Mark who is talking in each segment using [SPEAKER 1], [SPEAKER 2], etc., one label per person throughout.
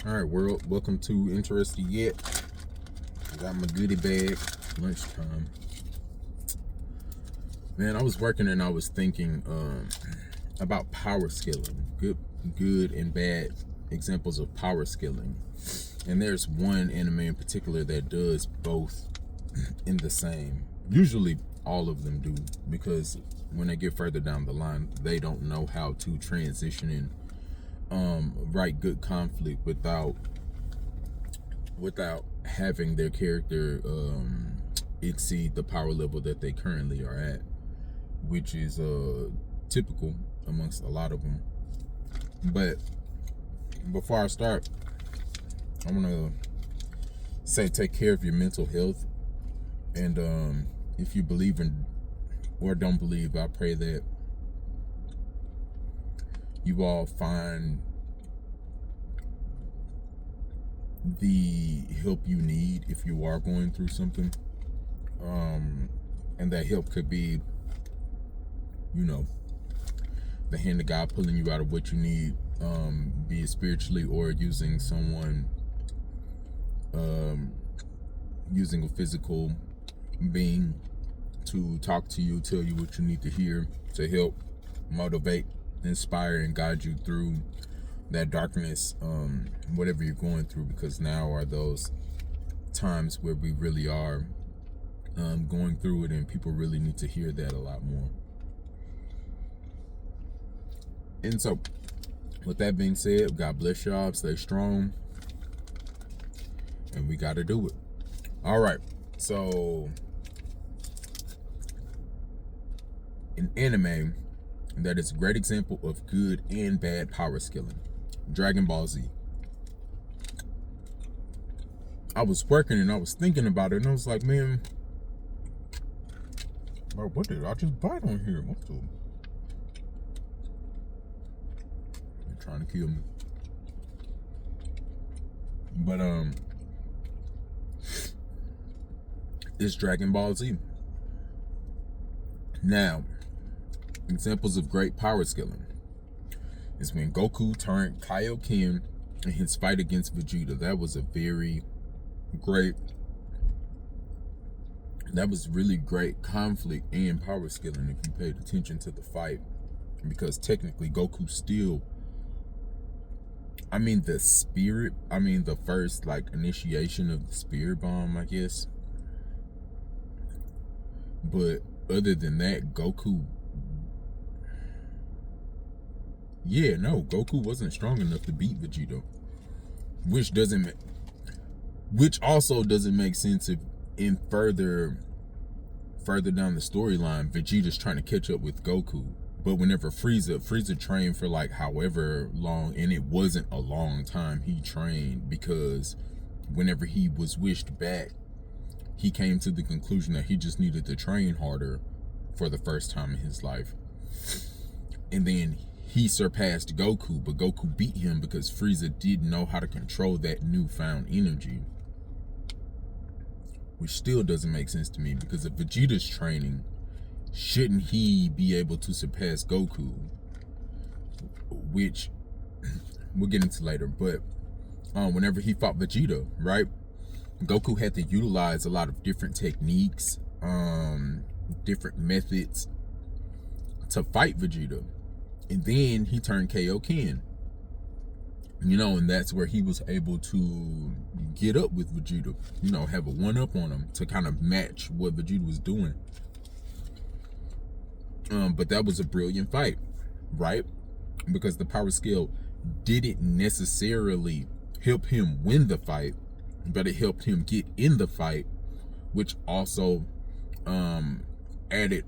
[SPEAKER 1] All right, world. Welcome to Interested Yet. I got my goodie bag. Lunchtime. Man, I was working and I was thinking about power scaling. Good and bad examples of power scaling. And there's one anime in particular that does both in the same. Usually all of them do, because when they get further down the line, they don't know how to transition and write good conflict without having their character exceed the power level that they currently are at, which is typical amongst a lot of them. But before I start, I want to say take care of your mental health, and if you believe in or don't believe, I pray that you all find the help you need if you are going through something, and that help could be, the hand of God pulling you out of what you need, be it spiritually or using someone, using a physical being to talk to you, tell you what you need to hear, to help motivate, inspire, and guide you through that darkness, whatever you're going through, because now are those times where we really are going through it, and people really need to hear that a lot more. And so, with that being said, God bless y'all, stay strong, and we got to do it. All right, so an anime that is a great example of good and bad power scaling: Dragon Ball Z. I was working and I was thinking about it, and I was like, man, what did I just bite on here? What the? They're trying to kill me. But it's Dragon Ball Z. Now, examples of great power scaling is when Goku turned Kaioken in his fight against Vegeta. That was really great conflict and power scaling if you paid attention to the fight, because technically Goku still, the first initiation of the spirit bomb, I guess. But other than that, Goku wasn't strong enough to beat Vegeta, which also doesn't make sense if in further down the storyline, Vegeta's trying to catch up with Goku. But whenever Frieza trained for however long, and it wasn't a long time he trained, because whenever he was wished back, he came to the conclusion that he just needed to train harder for the first time in his life. And then he surpassed Goku, but Goku beat him because Frieza didn't know how to control that newfound energy. Which still doesn't make sense to me, because if Vegeta's training, shouldn't he be able to surpass Goku? Which we'll get into later. But whenever he fought Vegeta, right, Goku had to utilize a lot of different techniques, different methods to fight Vegeta. And then he turned Kaioken, and that's where he was able to get up with Vegeta, have a one-up on him to kind of match what Vegeta was doing. But that was a brilliant fight, right? Because the power scale didn't necessarily help him win the fight, but it helped him get in the fight, which also added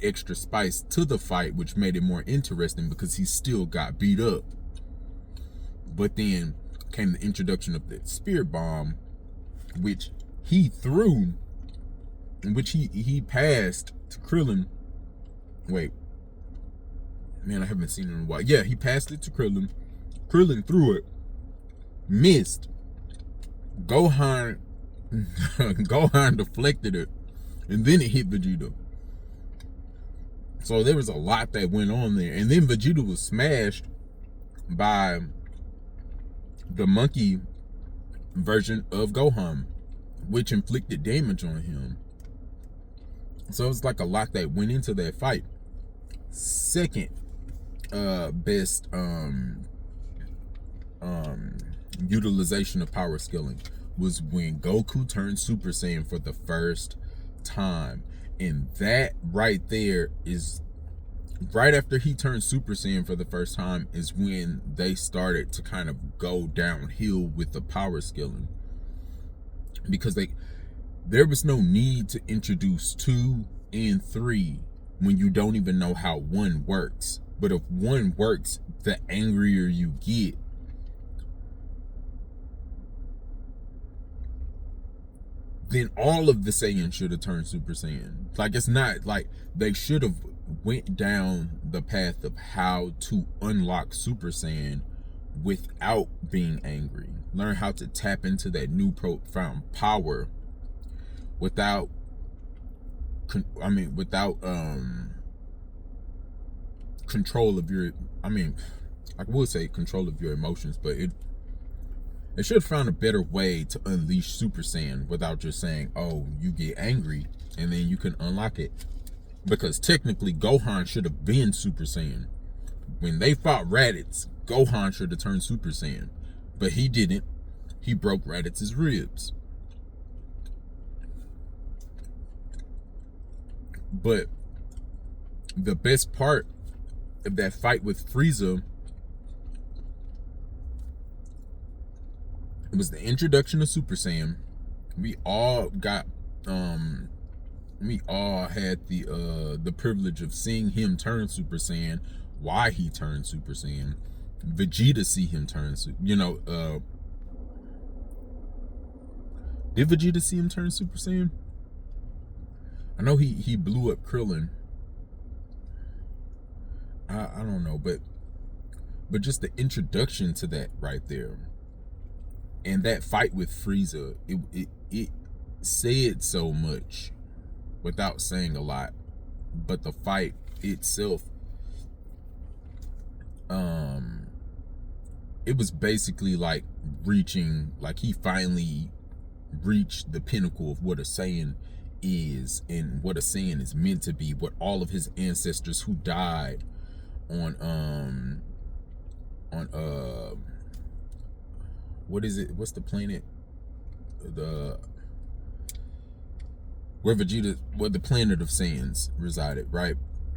[SPEAKER 1] extra spice to the fight, which made it more interesting because he still got beat up. But then came the introduction of the spirit bomb, which he threw, in which he passed to Krillin. Wait, man, I haven't seen it in a while. Yeah, he passed it to Krillin. Krillin threw it, missed. Gohan deflected it, and then it hit Vegeta. So there was a lot that went on there. And then Vegeta was smashed, by the monkey version of Gohan, which inflicted damage on him. So it's like a lot that went into that fight. Second best utilization of power scaling was when Goku turned Super Saiyan for the first time. And that right there is right after he turned Super Saiyan for the first time is when they started to kind of go downhill with the power scaling, because there was no need to introduce 2 and 3 when you don't even know how 1 works. But if 1 works, the angrier you get. Then all of the Saiyans should have turned Super Saiyan. Like, it's not like they should have went down the path of how to unlock Super Saiyan without being angry. Learn how to tap into that new profound power without control of your, I would say control of your emotions, but it should have found a better way to unleash Super Saiyan without just saying, oh, you get angry and then you can unlock it. Because technically Gohan should have been Super Saiyan. When they fought Raditz, Gohan should have turned Super Saiyan, but he didn't. He broke Raditz's ribs. But the best part of that fight with Frieza was the introduction of Super Saiyan. We all had the privilege of seeing him turn Super Saiyan, why he turned Super Saiyan. Vegeta see him turn, did Vegeta see him turn Super Saiyan? I know he blew up Krillin. I don't know, but just the introduction to that right there, and that fight with Frieza, it said so much without saying a lot. But the fight itself, it was basically like he finally reached the pinnacle of what a Saiyan is and what a Saiyan is meant to be, what all of his ancestors who died on what is it? What's the planet? Where the planet of Saiyans resided, right?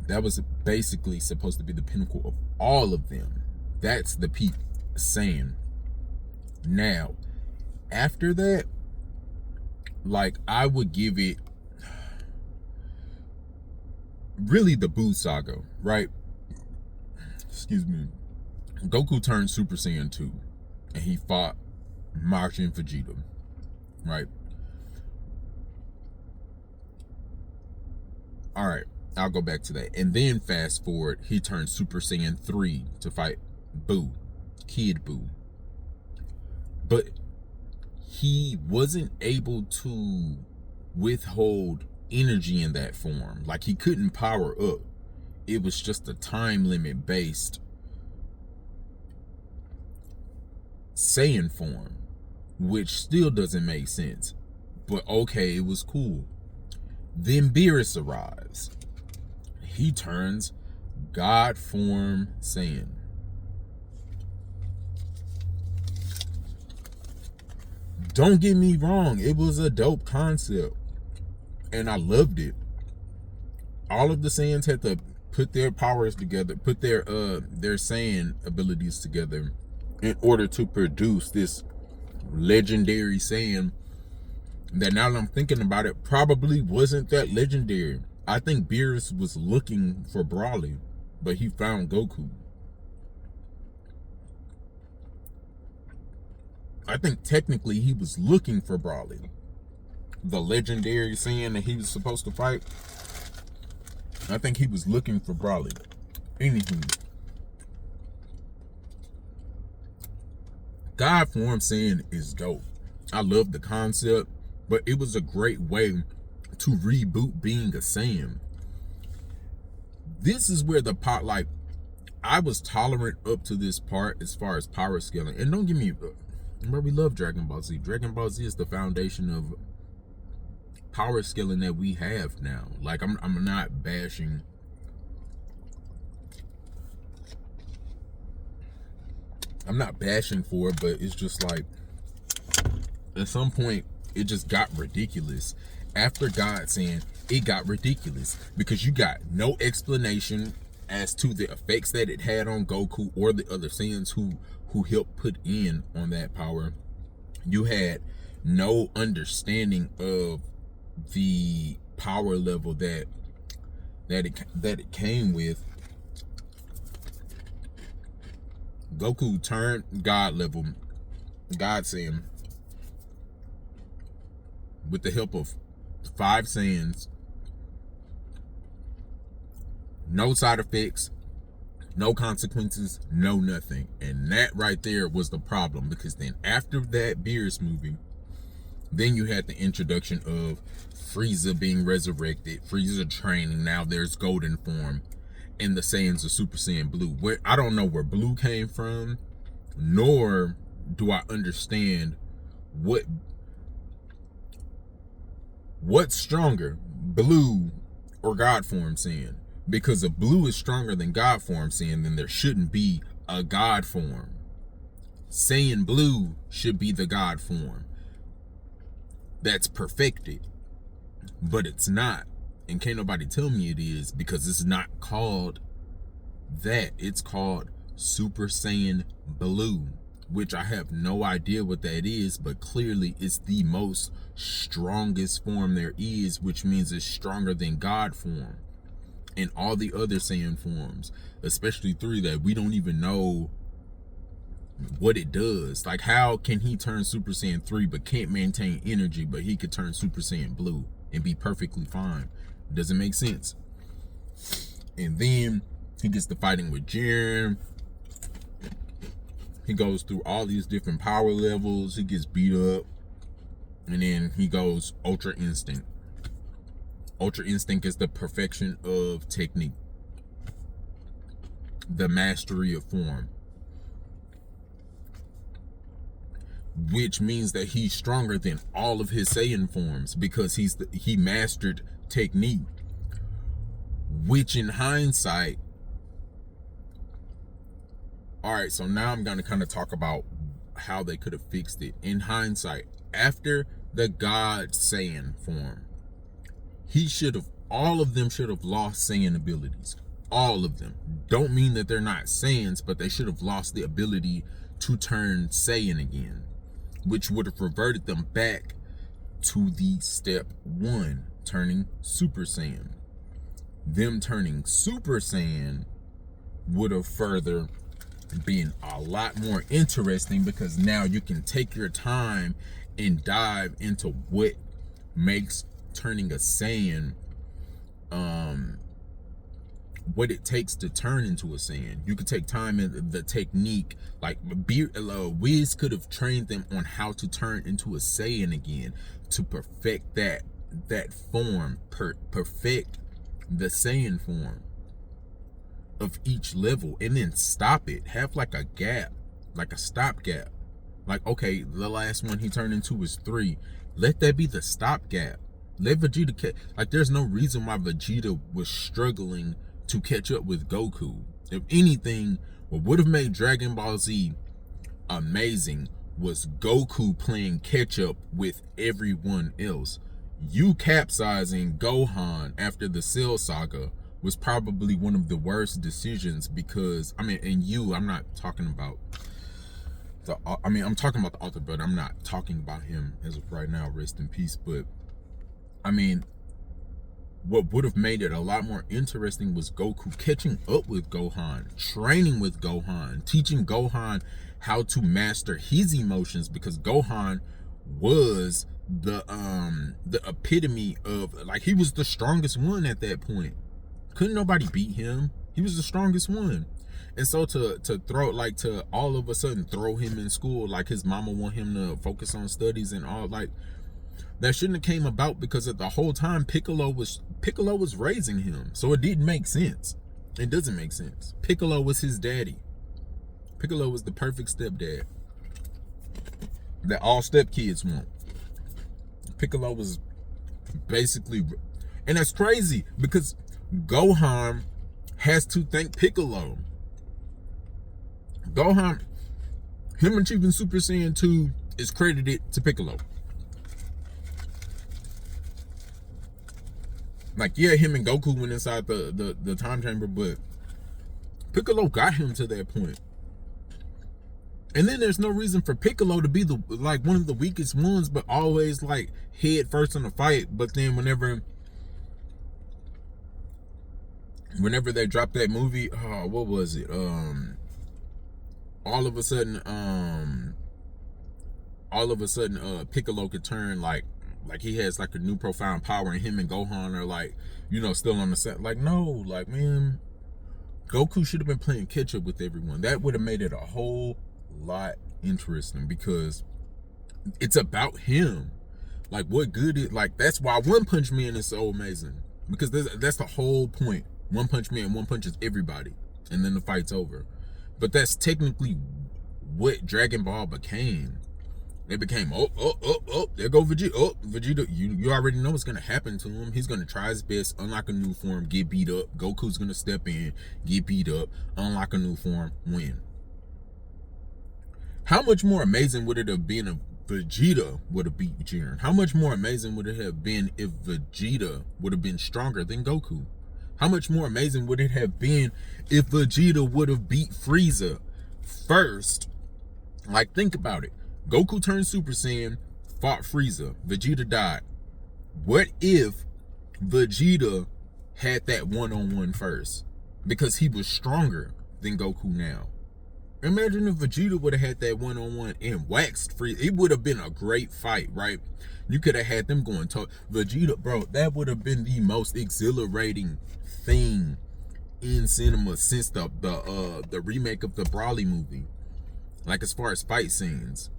[SPEAKER 1] That was basically supposed to be the pinnacle of all of them. That's the peak Saiyan. Now, after that, like, I would give it really the Buu saga, right? Excuse me. Goku turned Super Saiyan 2 and he fought Majin Vegeta, right? All right, I'll go back to that. And then fast forward, he turned Super Saiyan 3 to fight Buu, Kid Buu. But he wasn't able to withhold energy in that form. Like, he couldn't power up. It was just a time limit based Saiyan form, which still doesn't make sense. But okay, it was cool. Then Beerus arrives. He turns God form Saiyan. Don't get me wrong, it was a dope concept and I loved it. All of the Saiyans had to put their powers together, put their Saiyan abilities together in order to produce this legendary Saiyan that, now that I'm thinking about it, probably wasn't that legendary. I think Beerus was looking for Broly, but he found Goku. I think technically he was looking for Broly, the legendary Saiyan that he was supposed to fight. I think he was looking for Broly. Anywho, God form Saiyan is dope. I love the concept, but it was a great way to reboot being a Saiyan. This is where the pot, like, I was tolerant up to this part as far as power scaling. And don't get me, but we love Dragon Ball Z. Dragon Ball Z is the foundation of power scaling that we have now. Like I'm not bashing. I'm not bashing for it, but it's just like at some point it just got ridiculous. After God saying it got ridiculous because you got no explanation as to the effects that it had on Goku or the other Saiyans who helped put in on that power. You had no understanding of the power level that it came with. Goku turned God level, God Saiyan, with the help of 5 Saiyans. No side effects, no consequences, no nothing. And that right there was the problem, because then after that Beerus movie, then you had the introduction of Frieza being resurrected, Frieza training, now there's golden form, and the Saiyans are Super Saiyan Blue. Where I don't know where Blue came from, nor do I understand what's stronger, Blue or God form Saiyan. Because if Blue is stronger than God form Saiyan, then there shouldn't be a God form. Saiyan Blue should be the God form that's perfected, but it's not. And can't nobody tell me it is, because it's not called that. It's called Super Saiyan Blue, which I have no idea what that is, but clearly it's the most strongest form there is, which means it's stronger than God form and all the other Saiyan forms, especially 3 that we don't even know what it does. Like, how can he turn Super Saiyan 3 but can't maintain energy, but he could turn Super Saiyan Blue and be perfectly fine? Doesn't make sense. And then he gets to fighting with Jiren. He goes through all these different power levels. He gets beat up. And then he goes Ultra Instinct. Ultra Instinct is the perfection of technique, the mastery of form, which means that he's stronger than all of his Saiyan forms, because he mastered technique, which in hindsight, all right, so now I'm going to kind of talk about how they could have fixed it. In hindsight, after the God Saiyan form, all of them should have lost Saiyan abilities. All of them. Don't mean that they're not Saiyans, but they should have lost the ability to turn Saiyan again, which would have reverted them back to the step 1, turning Super Saiyan. Them turning Super Saiyan would have further been a lot more interesting, because now you can take your time and dive into what makes turning a Saiyan, what it takes to turn into a Saiyan. You could take time in the technique. Like Wiz could have trained them on how to turn into a Saiyan again, to perfect that form, perfect the Saiyan form of each level, and then stop it. Have like a gap, like a stop gap. Like, okay, the last one he turned into was 3. Let that be the stop gap. Let Vegeta like, there's no reason why Vegeta was struggling to catch up with Goku. If anything, what would have made Dragon Ball Z amazing was Goku playing catch up with everyone else. You capsizing Gohan after the Cell Saga was probably one of the worst decisions, because I'm talking about the author, but I'm not talking about him as of right now, rest in peace. But I mean, what would have made it a lot more interesting was Goku catching up with Gohan, training with Gohan, teaching Gohan how to master his emotions, because Gohan was the epitome of, like, he was the strongest one at that point. Couldn't nobody beat him. He was the strongest one. And so to throw, like, to all of a sudden throw him in school, like his mama want him to focus on studies and all, like, that shouldn't have came about, because at the whole time Piccolo was raising him. So it didn't make sense. It doesn't make sense. Piccolo was his daddy. Piccolo was the perfect stepdad that all stepkids want. Piccolo was basically, and that's crazy because Gohan has to thank Piccolo. Gohan, him achieving Super Saiyan 2 is credited to Piccolo. Like, yeah, him and Goku went inside the time chamber, but Piccolo got him to that point. And then there's no reason for Piccolo to be the one of the weakest ones, but always like head first in the fight. But then whenever they dropped that movie, what was it? All of a sudden, Piccolo could turn like he has like a new profound power, and him and Gohan are like, still on the set. Like, no, like, man, Goku should have been playing catch up with everyone. That would have made it a whole lot interesting because it's about him. Like, what good is, like, that's why One Punch Man is so amazing, because that's the whole point. One Punch Man one punches everybody and then the fight's over. But that's technically what Dragon Ball became. It became, there go Vegeta. Vegeta, you already know what's going to happen to him. He's going to try his best, unlock a new form, get beat up. Goku's going to step in, get beat up, unlock a new form, win. How much more amazing would it have been if Vegeta would have beat Jiren? How much more amazing would it have been if Vegeta would have been stronger than Goku? How much more amazing would it have been if Vegeta would have beat Frieza first? Like, think about it. Goku turned Super Saiyan, fought Frieza. Vegeta died. What if Vegeta had that one-on-one first? Because he was stronger than Goku now. Imagine if Vegeta would have had that one-on-one and waxed Frieza. It would have been a great fight, right? You could have had them going to Vegeta, bro. That would have been the most exhilarating thing in cinema since the remake of the Broly movie. Like, as far as fight scenes,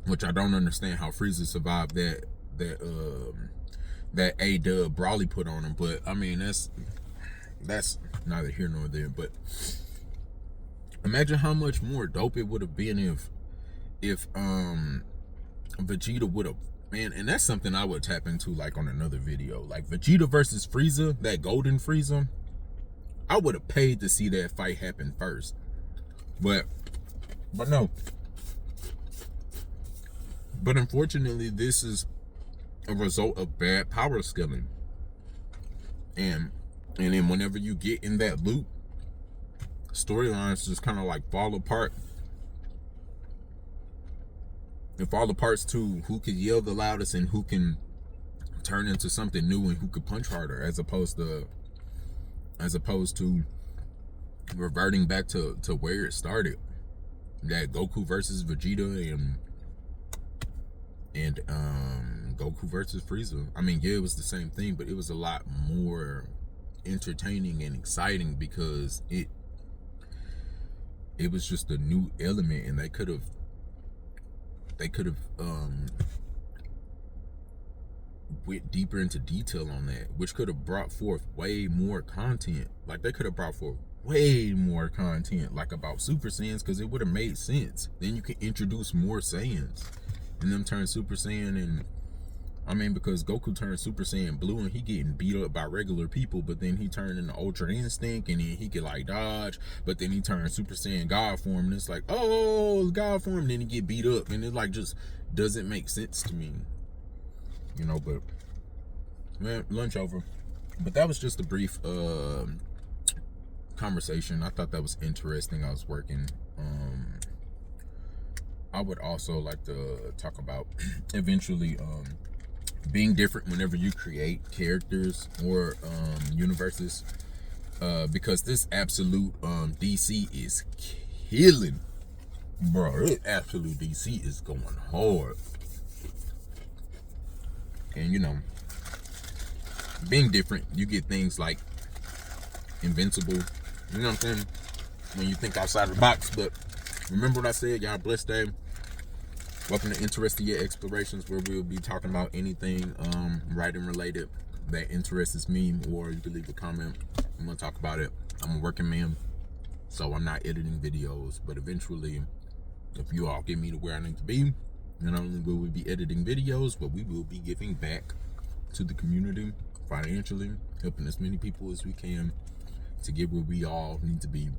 [SPEAKER 1] which I don't understand how Frieza survived that A-Dub Broly put on him, but I mean, that's neither here nor there. But imagine how much more dope it would have been if Vegeta would have, man, and that's something I would tap into like on another video. Like Vegeta versus Frieza, that golden Frieza, I would have paid to see that fight happen first. But no. But unfortunately, this is a result of bad power scaling. And then whenever you get in that loop, storylines just kind of like fall apart. It fall apart to who could yell the loudest and who can turn into something new and who could punch harder, as opposed to reverting back to where it started. That Goku versus Vegeta and Goku versus Frieza. I mean, yeah, it was the same thing, but it was a lot more entertaining and exciting because it was just a new element, and they could have went deeper into detail on that, which could have brought forth way more content. Like, they could have brought forth way more content, like about Super Saiyans, because it would have made sense. Then you can introduce more Saiyans and them turn Super Saiyan. And I mean, because Goku turned Super Saiyan Blue and he getting beat up by regular people, but then he turned into Ultra Instinct and then he could like dodge, but then he turned Super Saiyan God form and it's like, oh, God form, and then he get beat up, and it like just doesn't make sense to me, but man, lunch over. But that was just a brief conversation. I thought that was interesting. I was working. I would also like to talk about eventually being different whenever you create characters or universes, because this absolute DC is killing, bro. Absolute DC is going hard, and being different, you get things like Invincible. You know what I'm saying? When you think outside the box. But remember what I said, y'all. Blessed day. Welcome to Interesting Yet Explorations, where we'll be talking about anything writing related that interests me, or you can leave a comment. I'm gonna talk about it. I'm a working man, so I'm not editing videos. But eventually, if you all get me to where I need to be, not only will we be editing videos, but we will be giving back to the community financially, helping as many people as we can to get where we all need to be.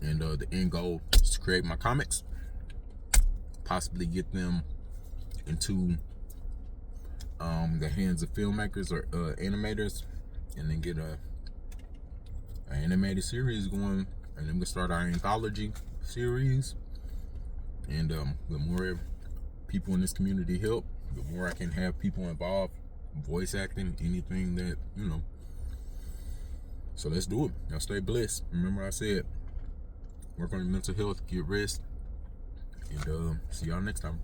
[SPEAKER 1] And the end goal is to create my comics, possibly get them into the hands of filmmakers or animators, and then get an animated series going, and then we start our anthology series. And the more people in this community help, the more I can have people involved, voice acting, anything that, you know. So let's do it. Y'all stay blessed. Remember I said, work on your mental health, get rest, and see y'all next time.